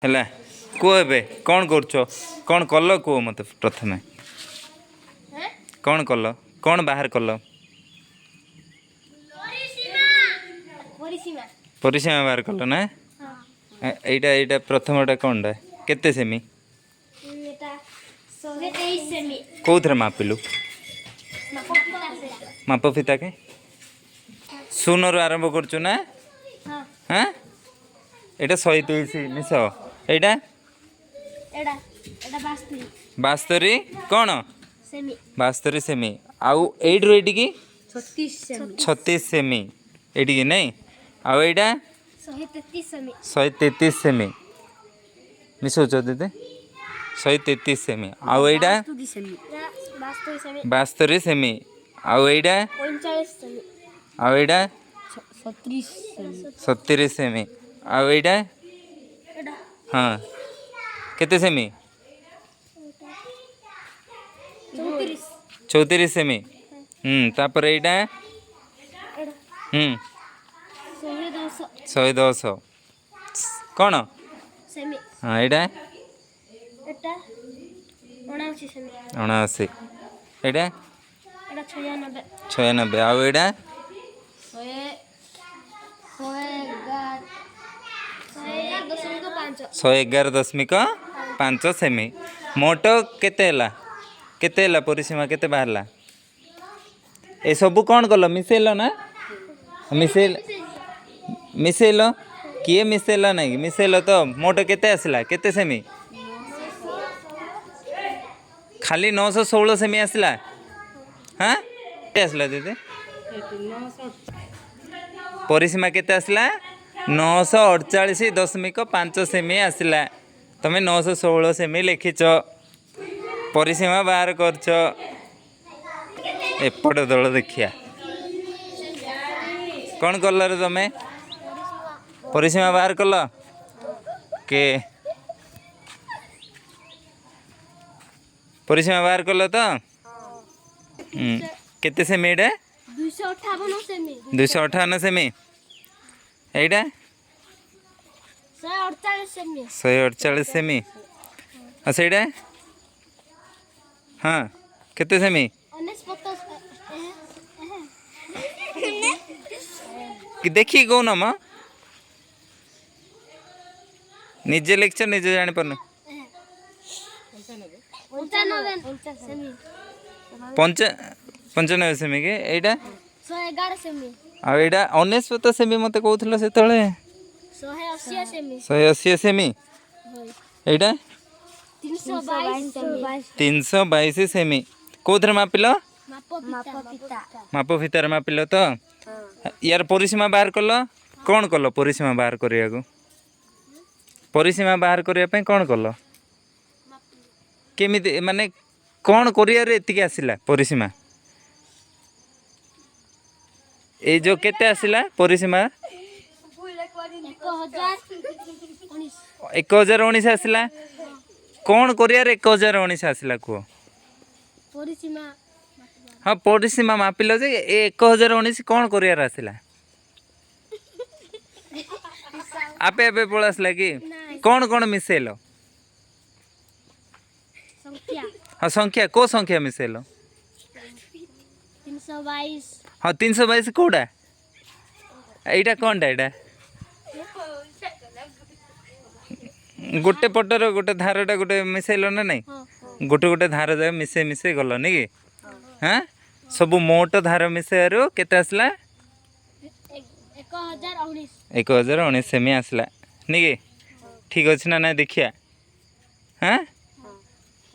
ହେଲା କୁହ ଏବେ କ'ଣ କରୁଛ କ'ଣ କଲ କୁହ ମୋତେ ପ୍ରଥମେ କ'ଣ କଲ କ'ଣ ବାହାର କଲ ପରିସୀମା ବାହାର କଲ ନା ଏଇଟା ଏଇଟା ପ୍ରଥମଟା କ'ଣଟା କେତେ ସେମି କେଉଁଥିରେ ମାପିଲୁ ମାପ ଫିତା କେ ଶୂନରୁ ଆରମ୍ଭ କରୁଛୁ ନା ହଁ ଏଇଟା 123 ମିଶ ଏଇଟା 72 କ'ଣ 72 ସେମି ଆଉ ଏଇଠୁ ଏଇଠିକି 36 ସେମି ଏଇଠିକି ନାଇଁ ଆଉ ଏଇଟା 133 ସେମି ମିଶଉଛ ଦିଦି 133 ସେମି ଆଉ ଏଇଟା 72 ସେମି ଆଉ ଏଇଟା ଆଉ ଏଇଟା 37 ସେମି ଆଉ ଏଇଟା ହଁ କେତେ ସେମି 34 ସେମି ତାପରେ ଏଇଟା 110 କ'ଣ ହଁ ଏଇଟା 79 ଏଇଟା 96 ଆଉ ଏଇଟା 111.5 ସେମି ମୋଟ କେତେ ହେଲା ପରିସୀମା କେତେ ବାହାରିଲା ଏସବୁ କ'ଣ କଲ ମିଶେଇଲ ନା ମିଶେଇଲ କିଏ ମିଶେଇଲ ନାଇଁ କି ମିଶେଇଲ ତ ମୋଟ କେତେ ଆସିଲା କେତେ ସେମି ଖାଲି 916 ସେମି ଆସିଲା ହଁ କେତେ ଆସିଲା ଦିଦି ପରିସୀମା କେତେ ଆସିଲା 948.5 ସେମି ଆସିଲା ତମେ 916 ସେମି ଲେଖିଛ ପରିସୀମା ବାହାର କରିଛ ଏପଟ ଦଳ ଦେଖିଆ କ'ଣ କଲ ରେ ତମେ ପରିସୀମା ବାହାର କଲ କେ ପରିସୀମା ବାହାର କଲ ତ କେତେ ସେମି ଏଇଟା 258 ସେମି ଏଇଟା 148 ସେମି ଆଉ ସେଇଟା ହଁ କେତେ ସେମି ଦେଖିକି କହୁନ ମ ନିଜେ ଲେଖିଛ ନିଜେ ଜାଣିପାରୁନ 95 ସେମି କି ଏଇଟା 111 ଆଉ ଏଇଟା 99 ସେମି ମୋତେ କହୁଥିଲ ସେତେବେଳେ 180 ସେମି ଏଇଟା 322 ସେମି କେଉଁଥିରେ ମାପିଲ ମାପ ଫିତାରେ ମାପିଲ ତ ୟାର ପରିସୀମା ବାହାର କଲ କ'ଣ କଲ ପରିସୀମା ବାହାର କରିବାକୁ ପରିସୀମା ବାହାର କରିବା ପାଇଁ କ'ଣ କଲ କେମିତି ମାନେ କ'ଣ କରିବାରେ ଏତିକି ଆସିଲା ପରିସୀମା ଏଇ ଯେଉଁ କେତେ ଆସିଲା ପରିସୀମା 1019 ଆସିଲା କ'ଣ କରିବାରେ 1019 ଆସିଲା କୁହ ହଁ ପରିସୀମା ମାପିଲ ଯେ ଏ 1019 କ'ଣ କରିବାର ଆସିଲା ଆପେ ଆପେ ପଳେଇ ଆସିଲା କି କ'ଣ କ'ଣ ମିଶେଇଲ ହଁ ସଂଖ୍ୟା କେଉଁ ସଂଖ୍ୟା ମିଶେଇଲ ହଁ 322 କେଉଁଟା ଏଇଟା କ'ଣଟା ଏଇଟା ଗୋଟେ ପଟର ଗୋଟେ ଧାରଟା ଗୋଟେ ମିଶେଇଲ ନା ନାଇଁ ଗୋଟେ ଧାର ଯାକ ମିଶେଇ ଗଲନି କି ହଁ ସବୁ ମୋଟ ଧାର ମିଶେଇବାରୁ କେତେ ଆସିଲା 1019 ସେମି ଆସିଲା ନି କି ଠିକ୍ ଅଛି ନା ନାଇଁ ଦେଖିଆ ହଁ